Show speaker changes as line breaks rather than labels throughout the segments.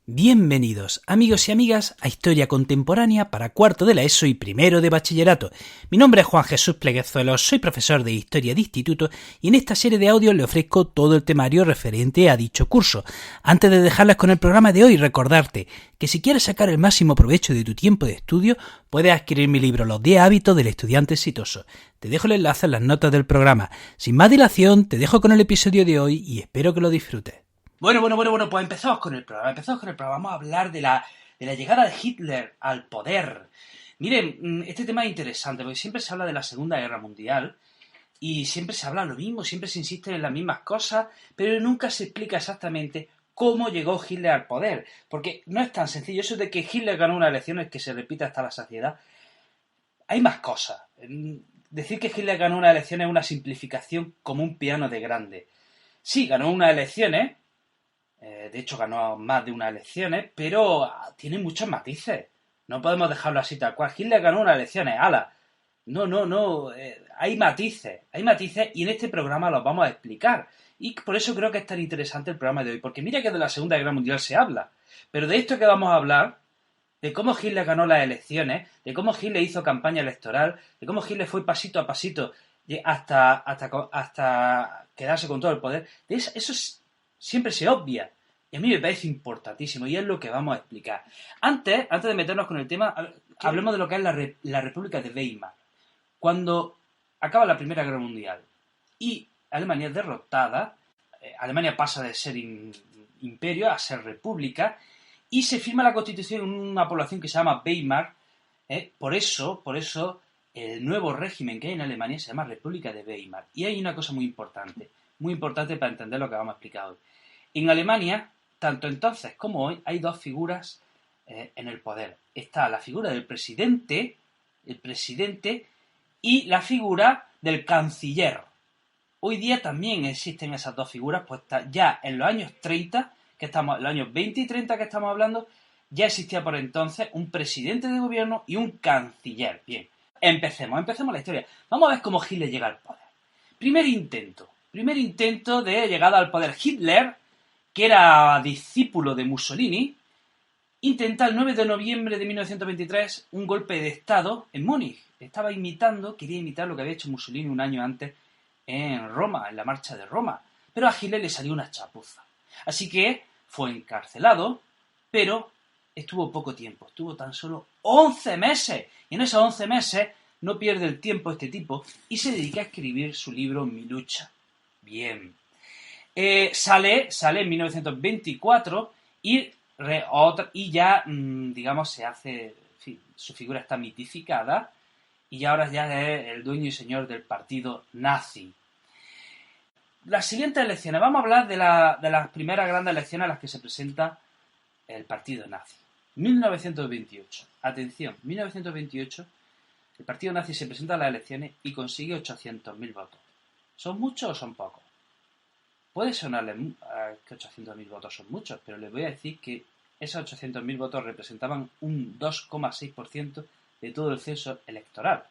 Bienvenidos, amigos y amigas, a Historia Contemporánea para cuarto de la ESO y primero de bachillerato. Mi nombre es Juan Jesús Pleguezuelos, soy profesor de Historia de Instituto y en esta serie de audios le ofrezco todo el temario referente a dicho curso. Antes de dejarles con el programa de hoy, recordarte que si quieres sacar el máximo provecho de tu tiempo de estudio, puedes adquirir mi libro Los 10 hábitos del estudiante exitoso. Te dejo el enlace en las notas del programa. Sin más dilación, te dejo con el episodio de hoy y espero que lo disfrutes. Bueno, pues empezamos con el programa. Vamos a hablar de la llegada de Hitler al poder. Miren, este tema es interesante porque siempre se habla de la Segunda Guerra Mundial y siempre se habla lo mismo, siempre se insiste en las mismas cosas, pero nunca se explica exactamente cómo llegó Hitler al poder. Porque no es tan sencillo. Eso de que Hitler ganó unas elecciones que se repite hasta la saciedad. Hay más cosas. Decir que Hitler ganó unas elecciones es una simplificación como un piano de grande. Sí, ganó unas elecciones. De hecho, ganó más de unas elecciones, pero tiene muchos matices. No podemos dejarlo así tal cual. Hitler ganó unas elecciones, ¡hala! No. Hay matices y en este programa los vamos a explicar. Y por eso creo que es tan interesante el programa de hoy. Porque mira que de la Segunda Guerra Mundial se habla. Pero de esto que vamos a hablar, de cómo Hitler ganó las elecciones, de cómo Hitler hizo campaña electoral, de cómo Hitler fue pasito a pasito hasta quedarse con todo el poder, de eso siempre se obvia. Y a mí me parece importantísimo y es lo que vamos a explicar. Antes de meternos con el tema, hablemos de lo que es la República de Weimar. Cuando acaba la Primera Guerra Mundial y Alemania es derrotada, Alemania pasa de ser imperio a ser república y se firma la Constitución en una población que se llama Weimar. Por eso el nuevo régimen que hay en Alemania se llama República de Weimar. Y hay una cosa muy importante para entender lo que vamos a explicar hoy. En Alemania, tanto entonces como hoy, hay dos figuras en el poder. Está la figura del presidente y la figura del canciller. Hoy día también existen esas dos figuras, pues ya en los años 30, en los años 20 y 30 que estamos hablando, ya existía por entonces un presidente de gobierno y un canciller. Bien, empecemos la historia. Vamos a ver cómo Hitler llega al poder. Primer intento de llegada al poder. Hitler, que era discípulo de Mussolini, intenta el 9 de noviembre de 1923 un golpe de Estado en Múnich. Quería imitar lo que había hecho Mussolini un año antes en Roma, en la marcha de Roma. Pero a Hitler le salió una chapuza. Así que fue encarcelado, pero estuvo poco tiempo. Estuvo tan solo 11 meses. Y en esos 11 meses no pierde el tiempo este tipo y se dedica a escribir su libro Mi lucha. Bien. Sale en 1924 y ya, digamos, se hace, en fin, su figura está mitificada y ahora ya es el dueño y señor del partido nazi. Las siguientes elecciones, vamos a hablar de las primeras grandes elecciones a las que se presenta el partido nazi. 1928, atención, 1928, el partido nazi se presenta a las elecciones y consigue 800.000 votos. ¿Son muchos o son pocos? Puede sonarle que 800.000 votos son muchos, pero les voy a decir que esos 800.000 votos representaban un 2,6% de todo el censo electoral.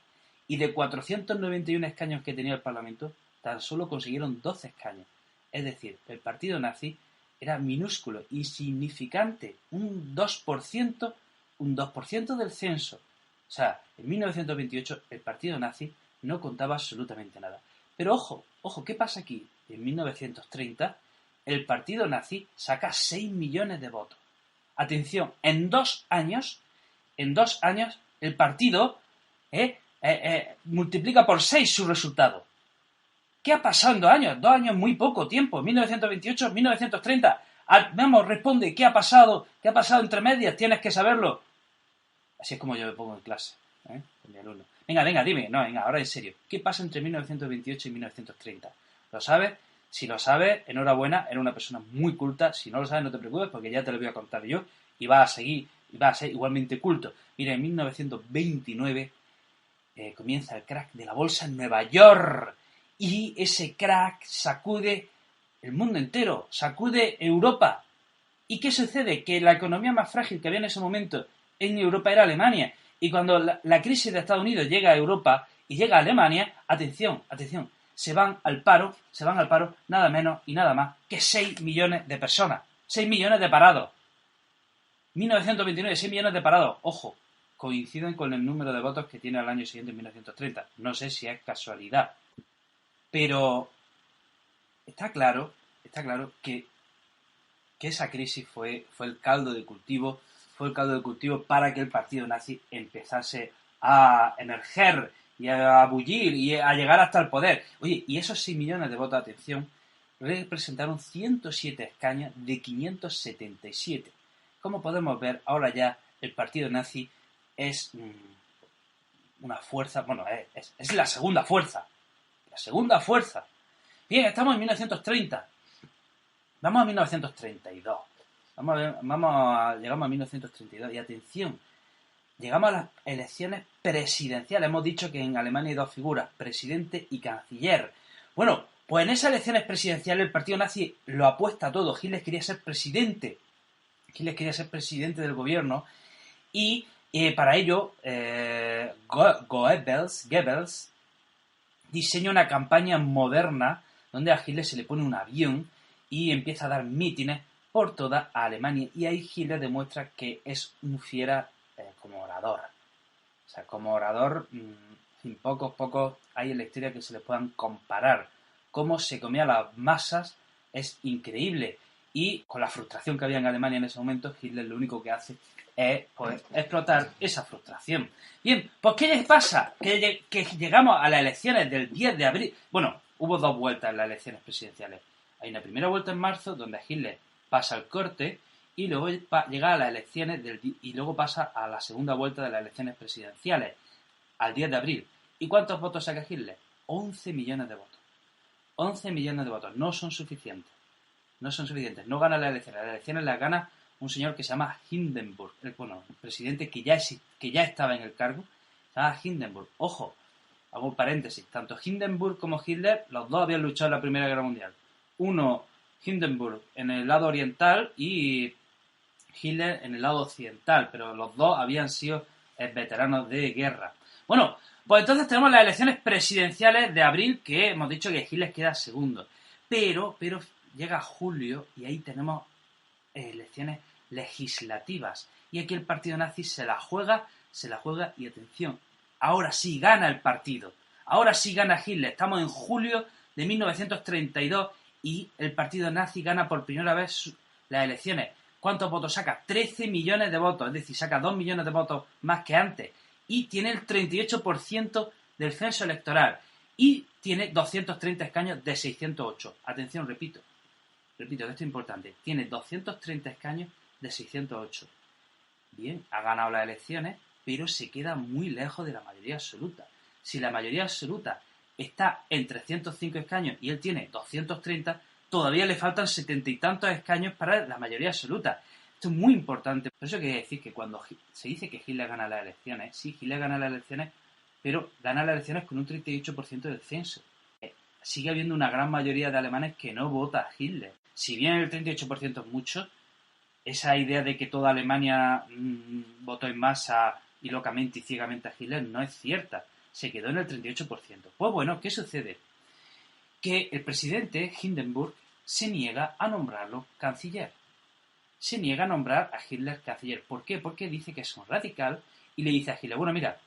Y de 491 escaños que tenía el Parlamento, tan solo consiguieron 12 escaños. Es decir, el partido nazi era minúsculo, insignificante, un 2% del censo. O sea, en 1928 el partido nazi no contaba absolutamente nada. Pero ojo, ¿qué pasa aquí? En 1930 el partido nazi saca 6 millones de votos. Atención, en 2 años el partido multiplica por 6 su resultado. ¿Qué ha pasado en 2 años? 2 años muy poco tiempo, 1928, 1930. Vamos, responde, ¿qué ha pasado? ¿Qué ha pasado entre medias? Tienes que saberlo. Así es como yo me pongo en clase, con mi alumno. Venga, dime. No, venga, ahora en serio. ¿Qué pasa entre 1928 y 1930? ¿Lo sabes? Si lo sabes, enhorabuena, eres una persona muy culta. Si no lo sabes, no te preocupes porque ya te lo voy a contar yo y vas a ser igualmente culto. Mira, en 1929 comienza el crack de la bolsa en Nueva York y ese crack sacude el mundo entero, sacude Europa. ¿Y qué sucede? Que la economía más frágil que había en ese momento en Europa era Alemania. Y cuando la crisis de Estados Unidos llega a Europa y llega a Alemania, atención, se van al paro nada menos y nada más que 6 millones de personas. 6 millones de parados. 1929, 6 millones de parados. Ojo, coinciden con el número de votos que tiene al año siguiente, en 1930. No sé si es casualidad, pero está claro que esa crisis fue el caldo de cultivo, para que el partido nazi empezase a emerger y a bullir y a llegar hasta el poder. Oye, y esos 6 millones de votos, atención, representaron 107 escaños de 577. Como podemos ver, ahora ya el partido nazi es una fuerza, bueno, es la segunda fuerza. La segunda fuerza. Bien, estamos en 1930. Vamos a 1932. Llegamos a 1932. Y atención, llegamos a las elecciones presidenciales. Hemos dicho que en Alemania hay dos figuras, presidente y canciller. Bueno, pues en esas elecciones presidenciales el partido nazi lo apuesta todo. Hitler quería ser presidente. Hitler quería ser presidente del gobierno. Y para ello, Goebbels diseña una campaña moderna donde a Hitler se le pone un avión y empieza a dar mítines por toda Alemania. Y ahí Hitler demuestra que es un fiera como orador. O sea, como orador, sin pocos hay en la historia que se le puedan comparar. Cómo se comía las masas es increíble. Y con la frustración que había en Alemania en ese momento, Hitler lo único que hace es pues, explotar esa frustración. Bien, pues ¿qué les pasa? Que llegamos a las elecciones del 10 de abril. Bueno, hubo dos vueltas en las elecciones presidenciales. Hay una primera vuelta en marzo donde Hitler pasa el corte y luego llega a las elecciones y luego pasa a la segunda vuelta de las elecciones presidenciales al 10 de abril. ¿Y cuántos votos saca Hitler? 11 millones de votos. 11 millones de votos. No son suficientes. No gana las elecciones. Las elecciones las gana un señor que se llama Hindenburg. El presidente que ya estaba en el cargo. Se llama Hindenburg. Ojo, hago un paréntesis. Tanto Hindenburg como Hitler, los dos habían luchado en la Primera Guerra Mundial. Uno, Hindenburg, en el lado oriental y Hitler en el lado occidental. Pero los dos habían sido veteranos de guerra. Bueno, pues entonces tenemos las elecciones presidenciales de abril, que hemos dicho que Hitler queda segundo. Pero llega julio y ahí tenemos elecciones legislativas. Y aquí el partido nazi se la juega y atención, ahora sí gana el partido. Ahora sí gana Hitler. Estamos en julio de 1932 y el partido nazi gana por primera vez las elecciones. ¿Cuántos votos saca? 13 millones de votos, es decir, saca 2 millones de votos más que antes. Y tiene el 38% del censo electoral. Y tiene 230 escaños de 608. Atención, repito, que esto es importante. Tiene 230 escaños de 608. Bien, ha ganado las elecciones, pero se queda muy lejos de la mayoría absoluta. Si la mayoría absoluta está en 305 escaños y él tiene 230, todavía le faltan 70 y tantos escaños para la mayoría absoluta. Esto es muy importante. Por eso quiere decir que cuando se dice que Hitler gana las elecciones, sí, Hitler gana las elecciones, pero gana las elecciones con un 38% del censo. Sigue habiendo una gran mayoría de alemanes que no vota a Hitler. Si bien el 38% es mucho, esa idea de que toda Alemania votó en masa y locamente y ciegamente a Hitler no es cierta. Se quedó en el 38%. Pues bueno, ¿qué sucede? Que el presidente Hindenburg se niega a nombrarlo canciller. Se niega a nombrar a Hitler canciller. ¿Por qué? Porque dice que es un radical y le dice a Hitler, bueno, mira,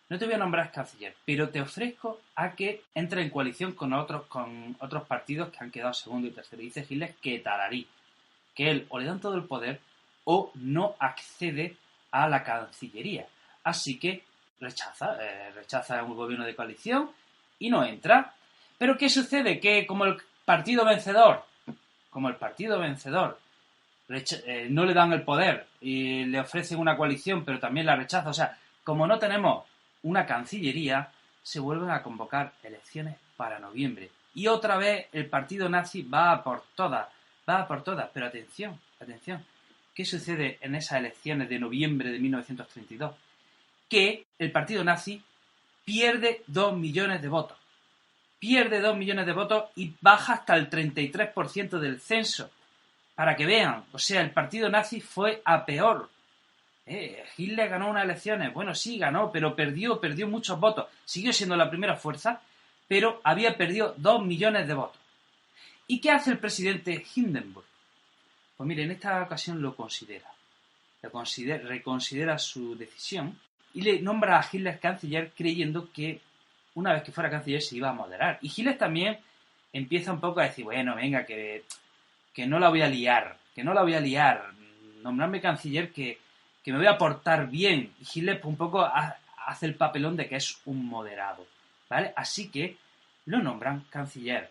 no te voy a nombrar canciller, pero te ofrezco a que entre en coalición con otros partidos que han quedado segundo y tercero. Y dice Hitler que tararí, que él o le dan todo el poder o no accede a la cancillería. Así que rechaza un gobierno de coalición y no entra. Pero ¿qué sucede? Que como el partido vencedor no le dan el poder y le ofrecen una coalición, pero también la rechaza. O sea, como no tenemos una cancillería, se vuelven a convocar elecciones para noviembre. Y otra vez el partido nazi va a por todas. Pero atención. ¿Qué sucede en esas elecciones de noviembre de 1932? Que el partido nazi pierde 2 millones de votos. Pierde 2 millones de votos y baja hasta el 33% del censo. Para que vean, o sea, el partido nazi fue a peor. Hitler ganó unas elecciones. Bueno, sí, ganó, pero perdió muchos votos. Siguió siendo la primera fuerza, pero había perdido 2 millones de votos. ¿Y qué hace el presidente Hindenburg? Pues mire, en esta ocasión lo considera. reconsidera su decisión y le nombra a Hitler canciller creyendo que una vez que fuera canciller se iba a moderar. Y Hitler también empieza un poco a decir, bueno, venga, que no la voy a liar, nombrarme canciller que me voy a portar bien. Y Hitler un poco hace el papelón de que es un moderado, ¿vale? Así que lo nombran canciller.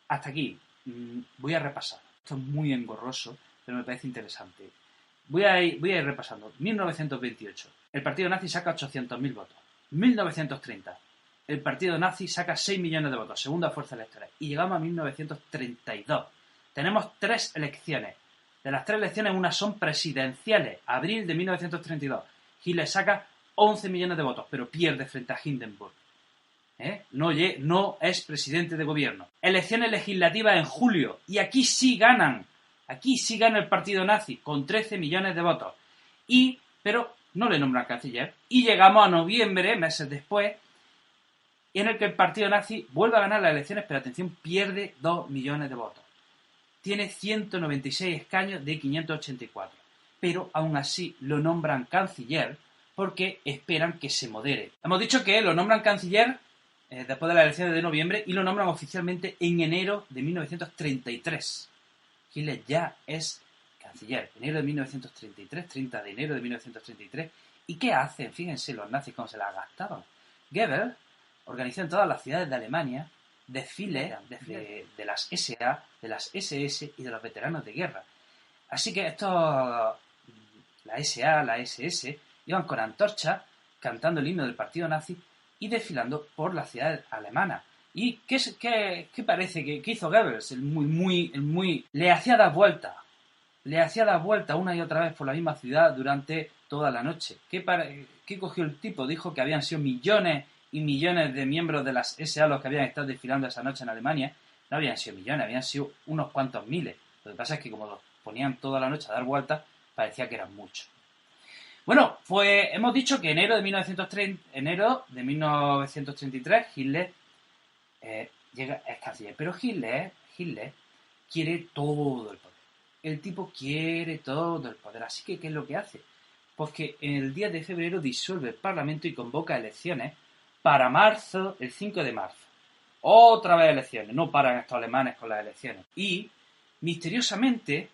Hasta aquí voy a repasar. Esto es muy engorroso, pero me parece interesante. Voy a ir repasando. 1928. El partido nazi saca 800.000 votos. 1930. El partido nazi saca 6 millones de votos. Segunda fuerza electoral. Y llegamos a 1932. Tenemos 3 elecciones. De las 3 elecciones, una son presidenciales. Abril de 1932. Hitler saca 11 millones de votos, pero pierde frente a Hindenburg. No es presidente de gobierno. Elecciones legislativas en julio. Y aquí sí ganan. Aquí sí gana el partido nazi, con 13 millones de votos. Pero no le nombran canciller. Y llegamos a noviembre, meses después, en el que el partido nazi vuelve a ganar las elecciones, pero atención, pierde 2 millones de votos. Tiene 196 escaños de 584. Pero aún así lo nombran canciller porque esperan que se modere. Hemos dicho que lo nombran canciller después de las elecciones de noviembre y lo nombran oficialmente en enero de 1933. Hitler ya es canciller. Enero de 1933, 30 de enero de 1933. ¿Y qué hacen? Fíjense los nazis cómo se la gastaban. Goebbels organizó en todas las ciudades de Alemania desfiles de las SA, de las SS y de los veteranos de guerra. Así que la SA, la SS, iban con antorchas cantando el himno del partido nazi y desfilando por las ciudades alemanas. ¿Y qué parece que hizo Goebbels? Le hacía dar vueltas una y otra vez por la misma ciudad durante toda la noche. ¿Qué cogió el tipo? Dijo que habían sido millones y millones de miembros de las SA los que habían estado desfilando esa noche en Alemania. No habían sido millones, habían sido unos cuantos miles. Lo que pasa es que como los ponían toda la noche a dar vueltas, parecía que eran muchos. Bueno, pues hemos dicho que enero de 1933 Hitler es canciller. Pero Hitler quiere todo el poder. El tipo quiere todo el poder. Así que, ¿qué es lo que hace? Pues que en el 10 de febrero disuelve el Parlamento y convoca elecciones para marzo, el 5 de marzo. Otra vez elecciones. No paran estos alemanes con las elecciones. Y, misteriosamente,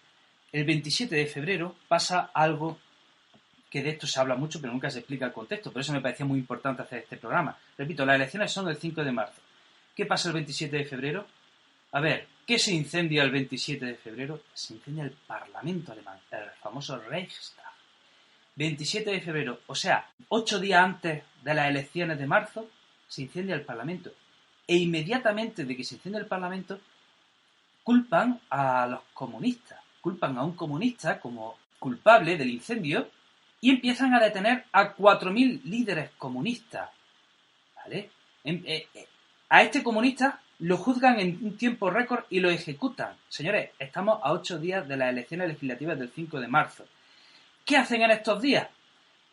el 27 de febrero pasa algo que de esto se habla mucho, pero nunca se explica el contexto. Por eso me parecía muy importante hacer este programa. Repito, las elecciones son del 5 de marzo. ¿Qué pasa el 27 de febrero? A ver, ¿qué se incendia el 27 de febrero? Se incendia el Parlamento alemán, el famoso Reichstag. 27 de febrero, o sea, 8 días antes de las elecciones de marzo, se incendia el Parlamento. E inmediatamente de que se incendia el Parlamento, culpan a los comunistas. Culpan a un comunista como culpable del incendio y empiezan a detener a 4.000 líderes comunistas. ¿Vale? A este comunista lo juzgan en un tiempo récord y lo ejecutan. Señores, estamos a 8 días de las elecciones legislativas del 5 de marzo. ¿Qué hacen en estos días?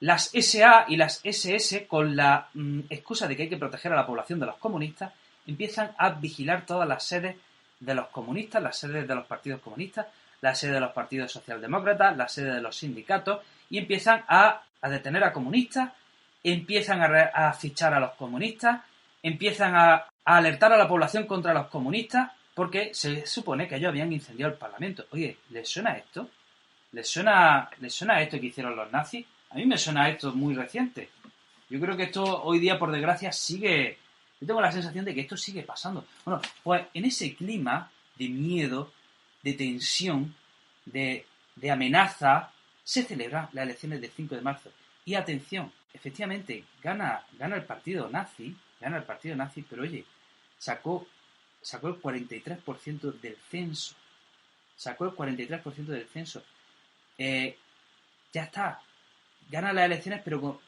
Las SA y las SS, con la excusa de que hay que proteger a la población de los comunistas, empiezan a vigilar todas las sedes de los comunistas, las sedes de los partidos comunistas, las sedes de los partidos socialdemócratas, las sedes de los sindicatos, y empiezan a detener a comunistas, empiezan a fichar a los comunistas, empiezan a alertar a la población contra los comunistas, porque se supone que ellos habían incendiado el Parlamento. Oye, ¿les suena esto? ¿Les suena esto que hicieron los nazis? A mí me suena esto muy reciente. Yo creo que esto hoy día, por desgracia, sigue... Yo tengo la sensación de que esto sigue pasando. Bueno, pues en ese clima de miedo, de tensión, de amenaza, se celebran las elecciones del 5 de marzo. Y atención, efectivamente, gana el partido nazi, pero oye, sacó el 43% del censo. Sacó el 43% del censo. Ya está. Gana las elecciones, pero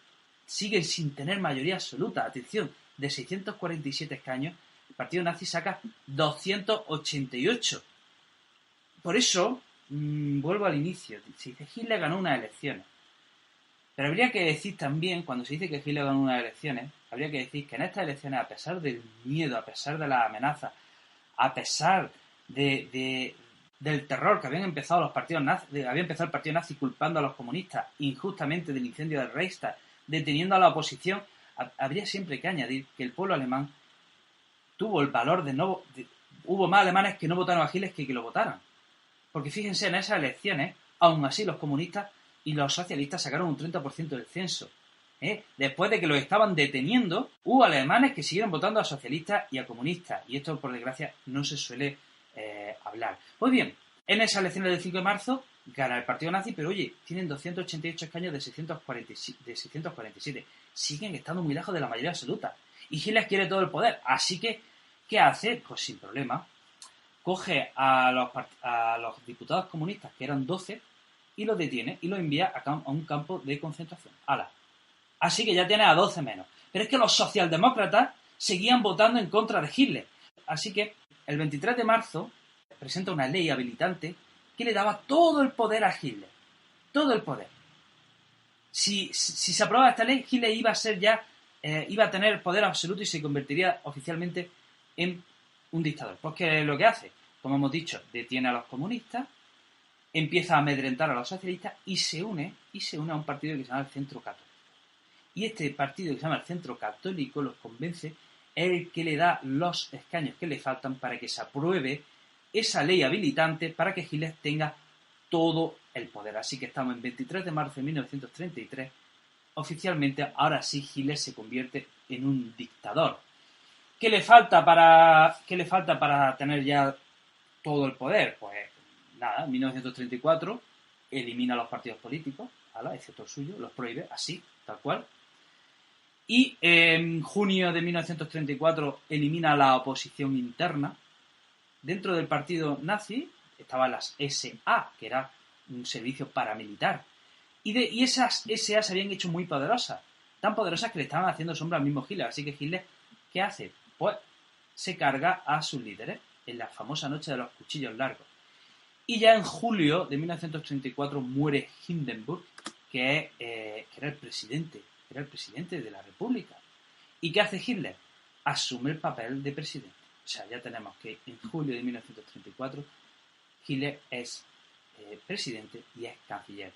siguen sin tener mayoría absoluta. Atención, de 647 escaños, el partido nazi saca 288. Por eso, vuelvo al inicio. Se dice Hitler ganó unas elecciones. Pero habría que decir también, cuando se dice que Hitler ganó unas elecciones, habría que decir que en estas elecciones, a pesar del miedo, a pesar de las amenazas, a pesar de del terror que habían empezado los partidos nazis, había empezado el partido nazi culpando a los comunistas injustamente del incendio del Reichstag, deteniendo a la oposición, habría siempre que añadir que el pueblo alemán tuvo el valor de no... hubo más alemanes que no votaron a Hitler que lo votaran. Porque fíjense, en esas elecciones, aún así los comunistas y los socialistas sacaron un 30% del censo. Después de que los estaban deteniendo, hubo alemanes que siguieron votando a socialistas y a comunistas. Y esto, por desgracia, no se suele hablar. Pues bien, en esas elecciones del 5 de marzo gana el partido nazi, pero oye, tienen 288 escaños de 647. Siguen estando muy lejos de la mayoría absoluta. Y Hitler quiere todo el poder. Así que, ¿qué hace? Pues sin problema. Coge a los diputados comunistas, que eran 12, y los detiene y los envía a un campo de concentración. ¡Hala! Así que ya tiene a 12 menos. Pero es que los socialdemócratas seguían votando en contra de Hitler. Así que el 23 de marzo presenta una ley habilitante que le daba todo el poder a Hitler. Todo el poder. Si se aprobaba esta ley, Hitler iba a tener poder absoluto y se convertiría oficialmente en un dictador. Pues ¿qué es lo que hace? Como hemos dicho, detiene a los comunistas, empieza a amedrentar a los socialistas y se une a un partido que se llama el Centro Católico. Y este partido que se llama el Centro Católico los convence, es el que le da los escaños que le faltan para que se apruebe esa ley habilitante para que Hitler tenga todo el poder. Así que estamos en 23 de marzo de 1933. Oficialmente, ahora sí, Hitler se convierte en un dictador. ¿Qué le falta para tener ya todo el poder? Pues nada, en 1934 elimina a los partidos políticos, excepto el suyo, los prohíbe, así, tal cual. Y en junio de 1934 elimina a la oposición interna. Dentro del partido nazi estaban las SA, que era un servicio paramilitar. Y esas SA se habían hecho muy poderosas. Tan poderosas que le estaban haciendo sombra al mismo Hitler. Así que Hitler, ¿qué hace? Pues se carga a sus líderes en la famosa noche de los cuchillos largos. Y ya en julio de 1934 muere Hindenburg, que era el presidente de la República. ¿Y qué hace Hitler? Asume el papel de presidente. O sea, ya tenemos que en julio de 1934 Hitler es presidente y es canciller.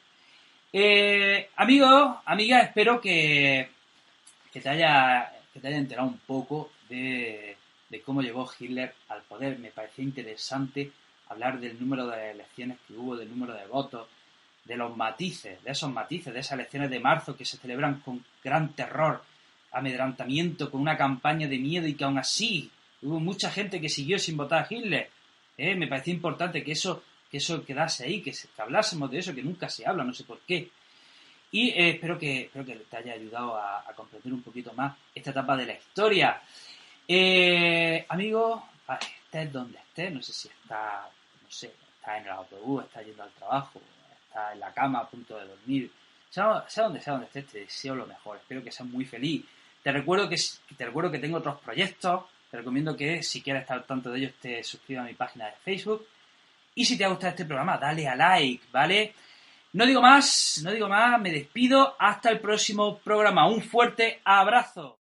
Amigos, amigas, espero que te haya enterado un poco de cómo llegó Hitler al poder. Me pareció interesante hablar del número de elecciones que hubo, del número de votos, de los matices, de esas elecciones de marzo que se celebran con gran terror, amedrentamiento, con una campaña de miedo y que aún así hubo mucha gente que siguió sin votar a Hitler. Me pareció importante que eso quedase ahí, que hablásemos de eso, que nunca se habla, no sé por qué. Y espero que te haya ayudado a comprender un poquito más esta etapa de la historia. Amigos, estés donde estés, no sé si está en el autobús, está yendo al trabajo, está en la cama a punto de dormir, sea donde estés, te deseo lo mejor, espero que seas muy feliz. Te recuerdo que tengo otros proyectos, te recomiendo que si quieres estar al tanto de ellos te suscribas a mi página de Facebook. Y si te ha gustado este programa, dale a like, ¿vale? No digo más, me despido, hasta el próximo programa. Un fuerte abrazo.